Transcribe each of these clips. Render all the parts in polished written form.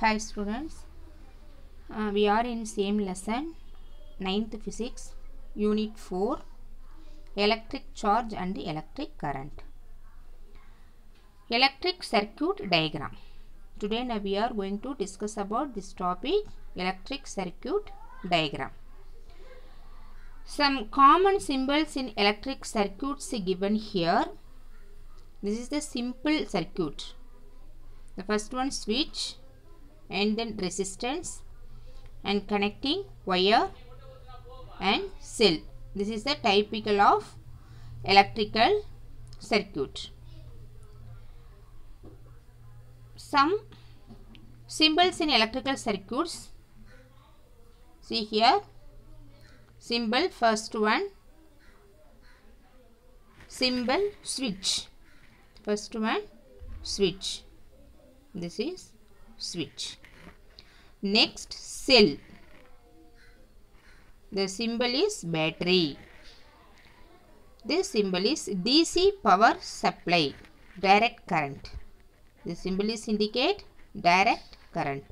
Hi students, we are in same lesson 9th physics unit 4 electric charge and electric current. Electric circuit diagram. Today we are going to discuss about this topic, electric circuit diagram. Some common symbols in electric circuits given here. This is the simple circuit. The first one switch, and then resistance and connecting wire and cell. This is the typical of electrical circuit. Some symbols in electrical circuits. See here, symbol first one, symbol switch. First one switch. This is switch. Next cell. The symbol is battery. This symbol is DC power supply, direct current. This symbol is indicate direct current.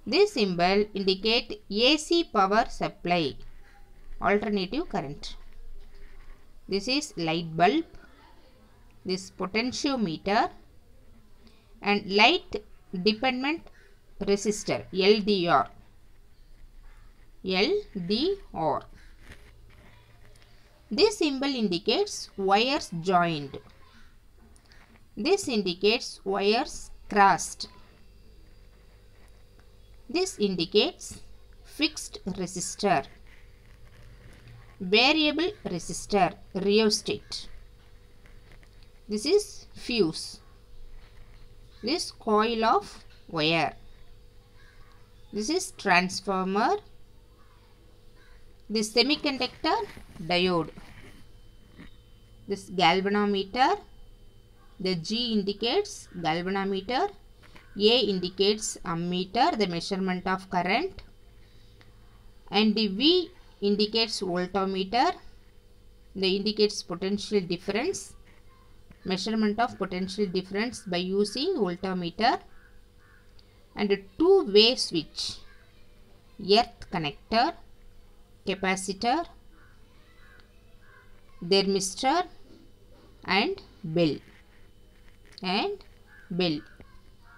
This symbol indicate AC power supply, alternative current. This is light bulb. This potentiometer and light dependent resistor, LDR. This symbol indicates wires joined. This indicates wires crossed. This indicates fixed resistor, variable resistor, rheostat. This is fuse. This coil of wire. This is transformer. This semiconductor diode. This galvanometer. The G indicates galvanometer. A indicates ammeter, the measurement of current. And the V indicates voltmeter. The indicates potential difference. Measurement of potential difference by using voltmeter. And a two-way switch, earth connector, capacitor, thermistor and bell.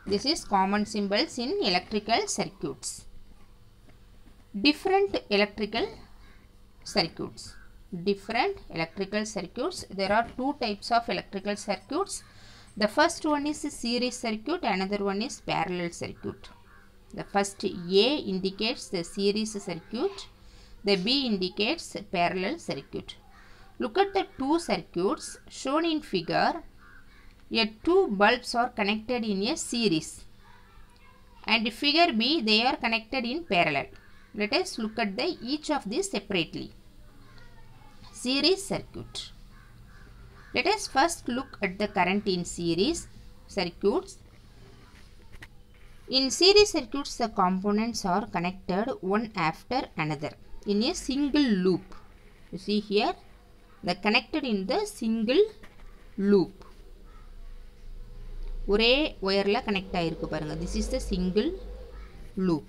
This is common symbols in electrical circuits. Different electrical circuits. There are two types of electrical circuits. The first one is a series circuit, another one is parallel circuit. The first A indicates the series circuit, the B indicates parallel circuit. Look at the two circuits shown in figure. Here two bulbs are connected in a series, and figure B they are connected in parallel. Let us look at each of these separately. Series circuit. Let us first look at the current in series circuits. In series circuits, the components are connected one after another in a single loop. You see here, they are connected in the single loop. One wire la connect aayirukku parunga. This is the single loop.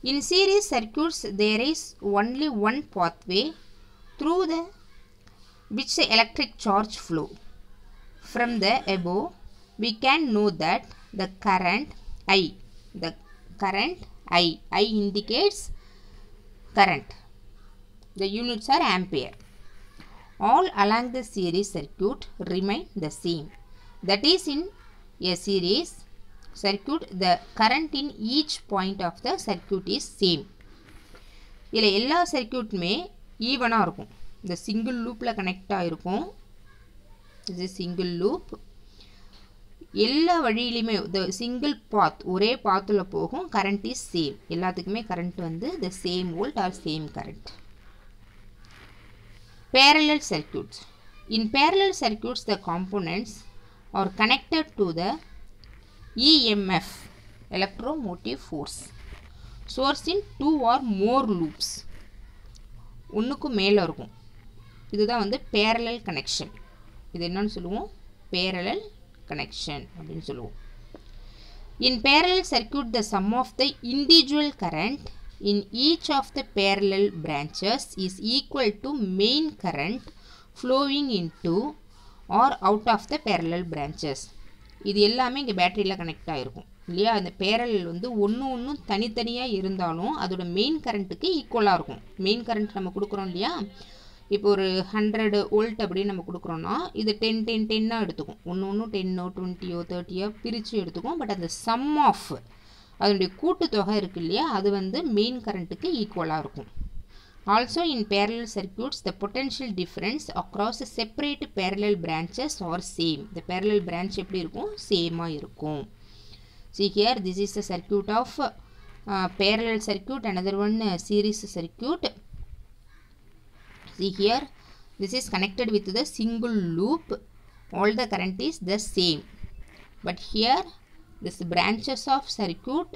In series circuits, there is only one pathway through which the electric charge flow. From the above, we can know that the current I indicates current. The units are ampere. All along the series circuit remain the same. That is, in a series circuit, the current in each point of the circuit is same. Ella circuit may even arukum. The single loop la connect aayirukkum. This is single loop. Ella vadiyilime the single path, ore path la pogum, current is same. Ellathukkume current vandu the same volt or same current. Parallel circuits. In parallel circuits, the components are connected to the EMF, electromotive force, source in two or more loops. ஒன்றுக்கு மேலே இருக்கும். இதுதான் வந்து parallel connection. இது என்னன்னு சொல்லுவோம்? Parallel connection அப்படின்னு சொல்லுவோம். In parallel circuit, the sum of the individual current in each of the parallel branches is equal to main current flowing into or out of the parallel branches. இது எல்லாமே இங்கே பேட்டரியில் connect ஆகிருக்கும் இல்லையா. அந்த parallel வந்து ஒன்று தனித்தனியாக இருந்தாலும் அதோட மெயின் கரண்ட்டுக்கு ஈக்குவலாக இருக்கும். மெயின் கரண்ட் நம்ம கொடுக்குறோம் இல்லையா. இப்போ ஒரு 100 வோல்ட் அப்படின்னு நம்ம கொடுக்குறோன்னா இது 10 எடுத்துக்கும். ஒன்று 10 20 30 பிரித்து எடுத்துக்கும். பட் அந்த சம் ஆஃப் அதனுடைய கூட்டுத்தொகை இருக்குது இல்லையா, அது வந்து மெயின் கரண்ட்டுக்கு ஈக்குவலாக இருக்கும். Also in parallel circuits, the potential difference across separate parallel branches are same. The parallel branch எப்படி இருக்கும், சேமாக இருக்கும். See here, this is the circuit of parallel circuit, another one series circuit. See here, this is connected with the single loop. All the current is the same. But here, this branches of circuit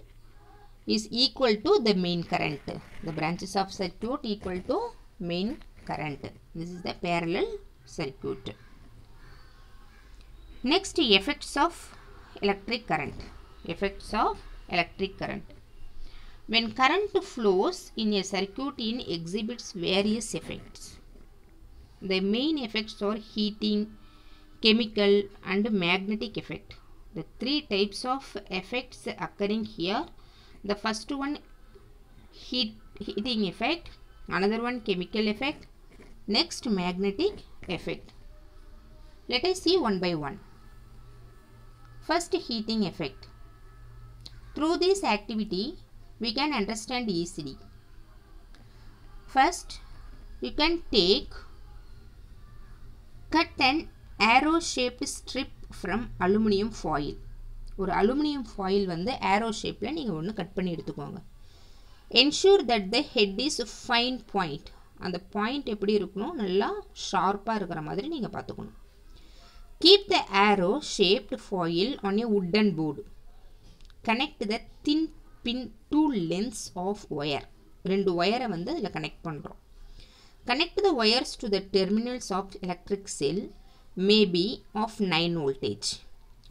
is equal to the main current. The branches of circuit equal to main current. This is the parallel circuit. Next, effects of electric current. Effects of electric current. When current flows in a circuit, it exhibits various effects. The main effects are heating, chemical and magnetic effect. The three types of effects occurring here. The first one heating effect, another one chemical effect, next magnetic effect. Let us see one by one. First, heating effect. Through this activity we can understand easily. First, you can cut an arrow shaped strip from aluminum foil. ஒரு aluminium foil வந்து arrow ஷேப்பில் நீங்கள் ஒன்று cut பண்ணி எடுத்துக்கோங்க. Ensure that the head is fine point. அந்த point எப்படி இருக்கணும், நல்லா ஷார்ப்பாக இருக்கிற மாதிரி நீங்கள் பார்த்துக்கணும். Keep the arrow shaped foil on a wooden board. Connect the thin pin 2 lengths of wire. 2 ஒயரை வந்து அதில் கனெக்ட் பண்ணுறோம். Connect the wires to the terminals of electric cell maybe of 9 voltage.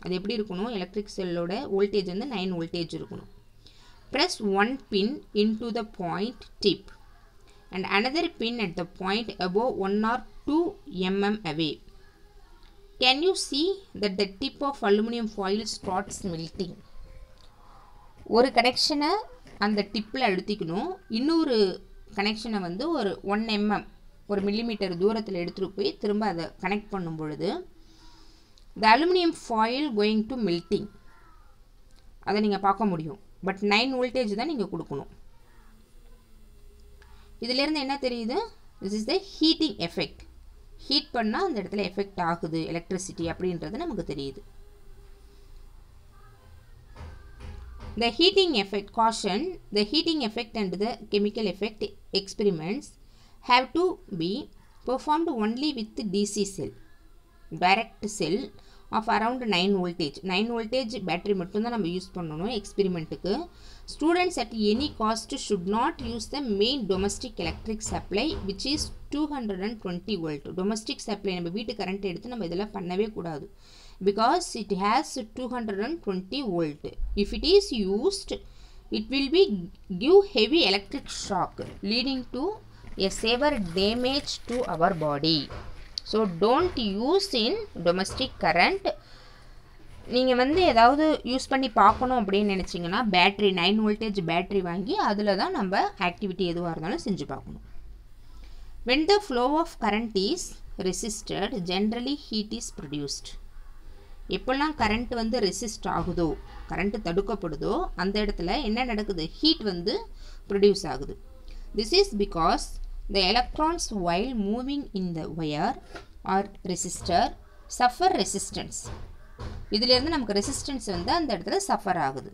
அது எப்படி இருக்கணும், எலக்ட்ரிக் செல்லோட வோல்டேஜ் வந்து 9 voltage இருக்கணும். Press 1 pin into the point tip and another pin at the point above 1 or 2 mm away. Can you see that the tip of aluminum foil starts melting? ஒரு கனெக்ஷனை அந்த டிப்பில் அழுத்திக்கணும். இன்னொரு கனெக்ஷனை வந்து ஒரு 1 mm ஒரு மில்லிமீட்டர் தூரத்தில் எடுத்துகிட்டு போய் திரும்ப அதை கனெக்ட் பண்ணும் பொழுது the aluminum foil going to melting. அதை நீங்கள் பார்க்க முடியும். பட் 9 voltage தான் நீங்கள் கொடுக்கணும். இதிலிருந்து என்ன தெரியுது, this is the heating effect. Heat பண்ணால் அந்த இடத்துல எஃபெக்ட் ஆகுது எலக்ட்ரிசிட்டி அப்படின்றது நமக்கு தெரியுது. The heating effect, caution, the heating effect and the chemical effect experiments have to be performed only with the DC cell, direct cell of around 9 voltage. 9 voltage battery மட்டும்தான் நம்ம use பண்ணணும் எக்ஸ்பெரிமெண்ட்டுக்கு. Students at any cost should not use the main domestic electric supply which is 220 volt. Domestic supply நம்ம வீட்டு current எடுத்து நம்ம இதெல்லாம் பண்ணவே கூடாது. Because it has 220 volt. If it is used, it will be give heavy electric shock leading to a severe damage to our body. So don't use in domestic current. நீங்கள் வந்து ஏதாவது யூஸ் பண்ணி பார்க்கணும் அப்படின்னு நினச்சிங்கன்னா பேட்ரி 9 voltage பேட்ரி வாங்கி அதில் தான் நம்ம ஆக்டிவிட்டி எதுவாக இருந்தாலும் செஞ்சு பார்க்கணும். When the flow of current is resisted, generally heat is produced. எப்பெல்லாம் கரண்ட் வந்து ரெசிஸ்ட் ஆகுதோ, கரண்ட் தடுக்கப்படுதோ, அந்த இடத்துல என்ன நடக்குது, ஹீட் வந்து ப்ரொடியூஸ் ஆகுது. This is because the electrons while moving in the wire or resistor suffer resistance. இதிலிருந்து நமக்கு ரெசிஸ்டன்ஸ் வந்து அந்த இடத்துல சஃபர் ஆகுது.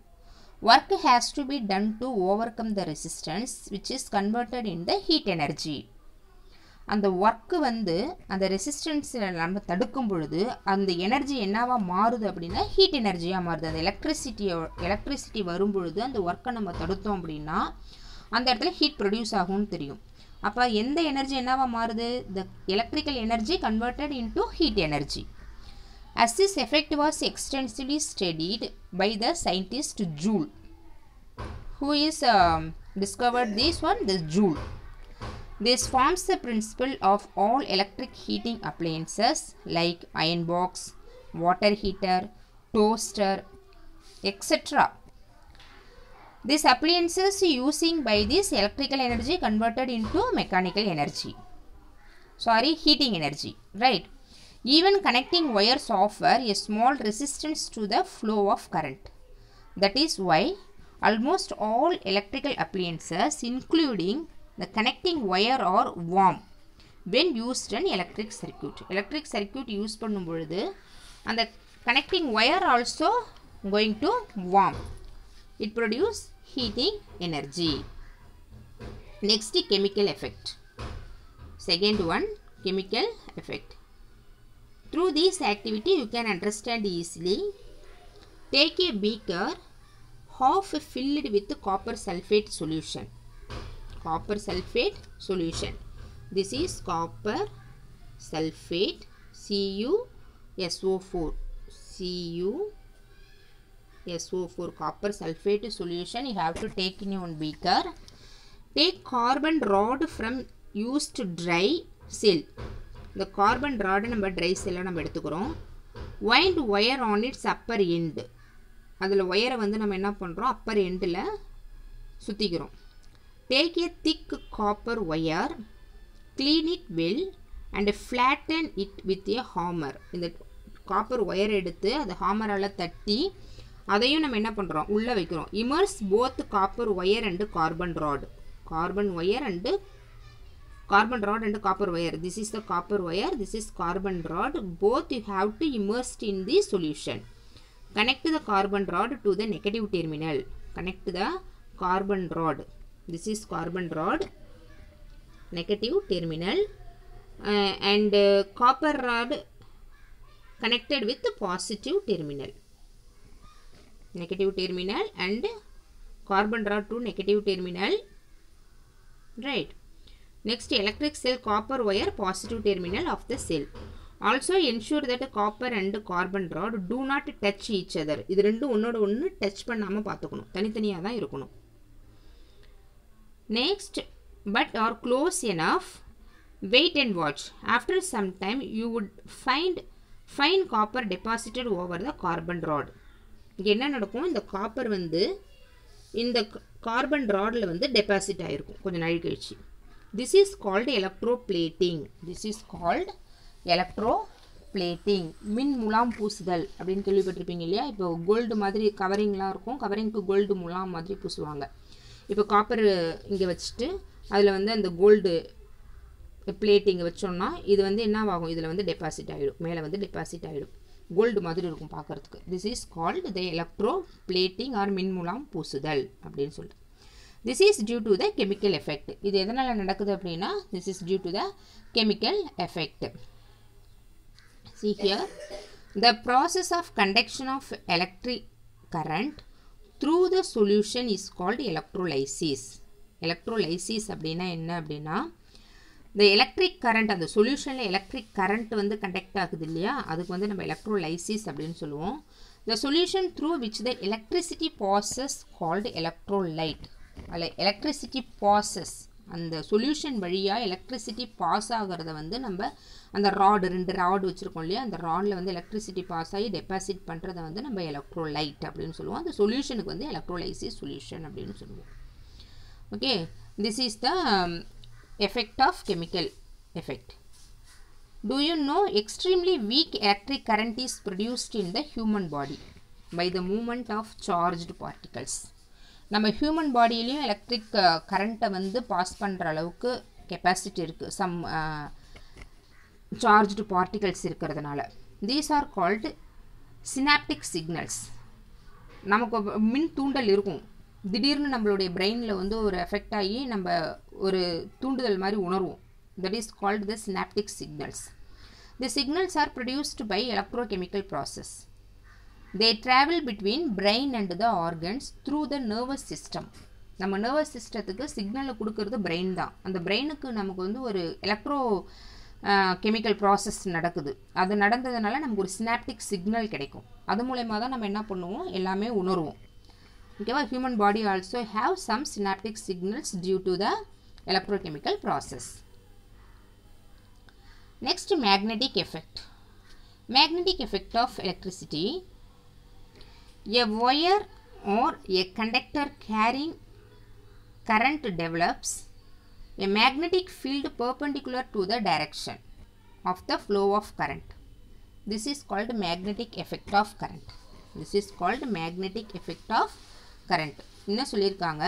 Work has to be done to overcome the resistance which is converted in the heat energy. அந்த work வந்து அந்த ரெசிஸ்டன்ஸில் நம்ம தடுக்கும் பொழுது அந்த எனர்ஜி என்னவா மாறுது அப்படின்னா ஹீட் எனர்ஜியாக மாறுது. அந்த எலக்ட்ரிசிட்டி வரும் பொழுது அந்த ஒர்க்கை நம்ம தடுத்தோம் அப்படின்னா அந்த இடத்துல ஹீட் ப்ரொடியூஸ் ஆகும்னு தெரியும். அப்போ எந்த எனர்ஜி என்னவா மாறுது, த electrical energy converted into heat energy. As this effect was extensively studied by the scientist Joule. Who is discovered this one? This Joule. This forms the principle of all electric heating appliances like iron box, water heater, toaster, etc. These appliances using by this electrical energy converted into mechanical energy. Sorry, heating energy, right? Even connecting wires offer a small resistance to the flow of current. That is why almost all electrical appliances, including the connecting wire, are warm when used in electric circuit. Electric circuit use பண்ணும் பொழுது அந்த connecting wire also going to warm. It produce heating energy. Next, chemical effect. Second one, chemical effect. Through this activity you can understand easily. Take a beaker half filled with copper sulfate solution. Copper sulfate solution. This is copper sulfate CuSO4. CuSO4 copper sulfate solution. You have to take in one beaker. Take carbon rod from used dry cell. The carbon rod நம்ம dry cell நம்ம எடுத்துக்கிறோம். Wind wire on its upper end. அதில் ஒயரை வந்து நம்ம என்ன பண்ணுறோம், அப்பர் எண்டில் சுற்றிக்கிறோம். Take a thick copper wire, clean it well and flatten it with a hammer. இந்த காப்பர் ஒயர் எடுத்து அதை ஹாமரால் தட்டி அதையும் நம்ம என்ன பண்ணுறோம், உள்ளே வைக்கிறோம். Immerse both copper wire and carbon rod. Carbon wire and carbon rod and copper wire. This is the copper wire, this is carbon rod. Both you have to immerse in the solution. Connect the carbon rod to the negative terminal. Connect the carbon rod. This is carbon rod, negative terminal, and copper rod connected with the positive terminal. Negative terminal and carbon rod to negative terminal. Right. Next, electric cell copper wire positive terminal of the cell. Also ensure that copper and carbon rod do not touch each other. இது ரெண்டும் ஒன்னோட ஒன்று touch பண்ணாமல் பார்த்துக்கணும், தனித்தனியாக தான் இருக்கணும். Next, but are close enough. Wait and watch. After some time, you would find fine copper deposited over the carbon rod. இங்கே என்ன நடக்கும், இந்த காப்பர் வந்து இந்த கார்பன் ராடில் வந்து டெபாசிட் ஆகிருக்கும் கொஞ்சம் நாள் கழிச்சு. This is called electroplating. This is called electroplating. மின் முலாம் பூசுதல் அப்படின்னு கேள்விப்பட்டிருப்பீங்க இல்லையா? இப்போ கோல்டு மாதிரி கவரிங்லாம் இருக்கும், கவரிங்க்கு கோல்டு முலாம் மாதிரி பூசுவாங்க. இப்போ காப்பர் இங்கே வச்சுட்டு அதில் வந்து அந்த கோல்டு பிளேட் இங்கே வச்சோம்னா இது வந்து என்னவாகும், இதில் வந்து டெபாசிட் ஆகிடும், மேலே வந்து டெபாசிட் ஆகிடும், கோல்டு மாதிரி இருக்கும் பார்க்குறதுக்கு. This is called the electroplating or மின்முலாம் பூசுதல் அப்படின்னு சொல்லிட்டு. This is due to the chemical effect. இது எதனால் நடக்குது அப்படின்னா, this is due to the chemical effect. See here, the process of conduction of electric current through the solution is called electrolysis. Electrolysis அப்படின்னா என்ன அப்படின்னா, the electric current, அந்த சொல்யூஷனில் electric current வந்து conduct ஆகுது இல்லையா, அதுக்கு வந்து நம்ம எலக்ட்ரோலைசிஸ் அப்படின்னு சொல்லுவோம். The solution through which the electricity passes called electrolyte. அதில் எலக்ட்ரிசிட்டி பாசஸ், அந்த சொல்யூஷன் வழியாக எலக்ட்ரிசிட்டி பாஸ் ஆகிறத வந்து நம்ம அந்த ராடு, ரெண்டு ராடு வச்சுருக்கோம் இல்லையா, அந்த ராடில் வந்து எலக்ட்ரிசிட்டி பாஸ் ஆகி டெபாசிட் பண்ணுறத வந்து நம்ம எலக்ட்ரோலைட் அப்படின்னு சொல்லுவோம். அந்த சொல்யூஷனுக்கு வந்து எலக்ட்ரோலைசிஸ் சொல்யூஷன் அப்படின்னு சொல்லுவோம். Okay, this is the effect of chemical effect. Do you know extremely weak electric current is produced in the human body by the movement of charged particles. நம்ம ஹியூமன் பாடியிலையும் எலக்ட்ரிக் கரண்ட்டை வந்து pass பண்ணுற அளவுக்கு capacity இருக்குது some charged particles இருக்கிறதுனால. These are called synaptic signals. நமக்கு மின் தூண்டல் இருக்கும், திடீர்னு நம்மளுடைய பிரெயினில் வந்து ஒரு எஃபெக்ட் ஆகி நம்ம ஒரு தூண்டுதல் மாதிரி உணர்வோம். That is called the synaptic signals. The signals are produced by electrochemical process. They travel between brain and the organs through the nervous system. நம்ம நர்வஸ் சிஸ்டத்துக்கு சிக்னலை கொடுக்கறது பிரெயின் தான். அந்த பிரெயினுக்கு நமக்கு வந்து ஒரு எலக்ட்ரோ கெமிக்கல் ப்ராசஸ் நடக்குது. அது நடந்ததுனால நமக்கு ஒரு சினாப்டிக் சிக்னல் கிடைக்கும். அது மூலமா தான் நம்ம என்ன பண்ணுவோம், எல்லாமே உணர்வோம். ஓகேவா? Human body also have some synaptic signals due to the electrochemical process. Next, magnetic effect. Magnetic effect of electricity. A wire or a conductor carrying current develops a magnetic field perpendicular to the direction of the flow of current. This is called magnetic effect of current. This is called magnetic effect of current. என்ன சொல்லியிருக்காங்க,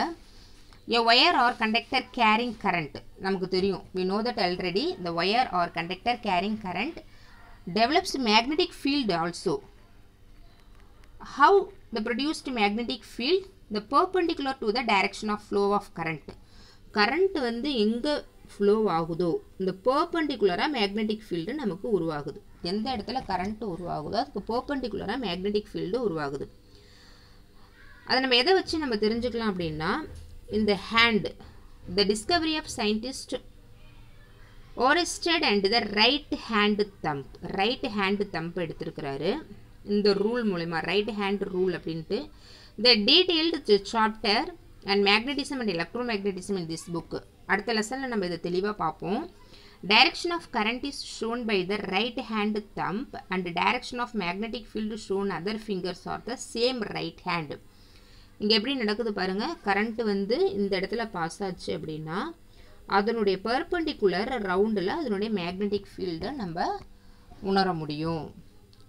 a wire or conductor carrying current, நமக்கு தெரியும், we know that already. The wire or conductor carrying current develops magnetic field also. How the produced magnetic field? The perpendicular to the direction of flow of current. current வந்து எங்க flow ஆகுதோ இந்த perpendicular magnetic field நமக்கு உருவாகுது. எந்த இடத்துல current உருவாகுதோ அதுக்கு perpendicular magnetic field உருவாகுது. அதை நம்ம எதை வச்சு நம்ம தெரிஞ்சுக்கலாம் அப்படின்னா, இந்த hand, the discovery of scientist Oersted and the right hand thumb எடுத்திருக்கிறாரு. இந்த ரூல் மூலமா right hand rule அப்படின்ட்டு the detailed chapter and magnetism and electromagnetism in this book. அடுத்த லெசன்ல நம்ம இதை தெளிவாக பார்ப்போம். Direction of current is shown by the right hand thumb and direction of magnetic field shown other fingers are the same right hand. இங்கே எப்படி நடக்குது பாருங்க, current வந்து இந்த இடத்துல பாஸ் ஆச்சு அப்படின்னா அதனுடைய பெர்பெண்டிகுலர் ரவுண்டில் அதனுடைய மேக்னெட்டிக் ஃபீல்டை நம்ம உணர முடியும்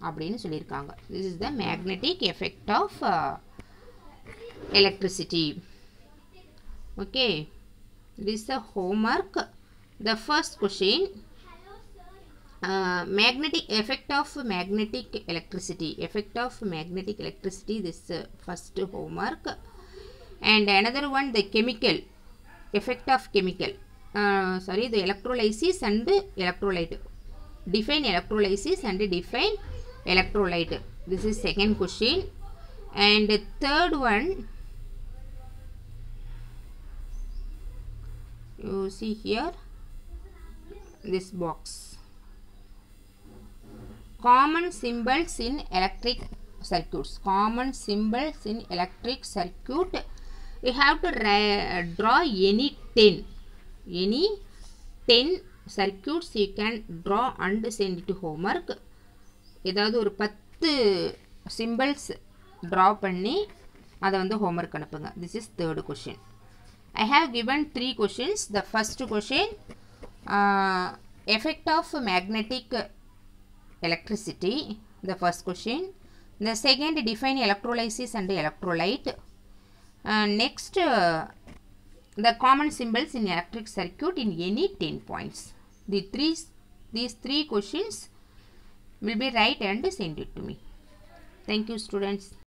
அப்படின்னு சொல்லியிருக்காங்க. This is the magnetic effect of electricity. Okay, this is the homework. The first question, magnetic effect of magnetic electricity. This first homework. And another one, the chemical effect of chemical, the electrolysis and electrolyte. Define electrolysis and define electrolyte. This is second question. And third one, you see here this box, common symbols in electric circuits. You have to draw any 10 circuits you can draw and send it to homework. ஏதாவது ஒரு 10 symbols draw பண்ணி அதை வந்து homework அனுப்புங்க. This is third question. I have given 3 questions. The first question, effect of magnetic electricity, the first question. The second, define electrolysis and electrolyte. Next, the common symbols in electric circuit in any 10 points. These three questions will be write and send it to me. Thank you, students.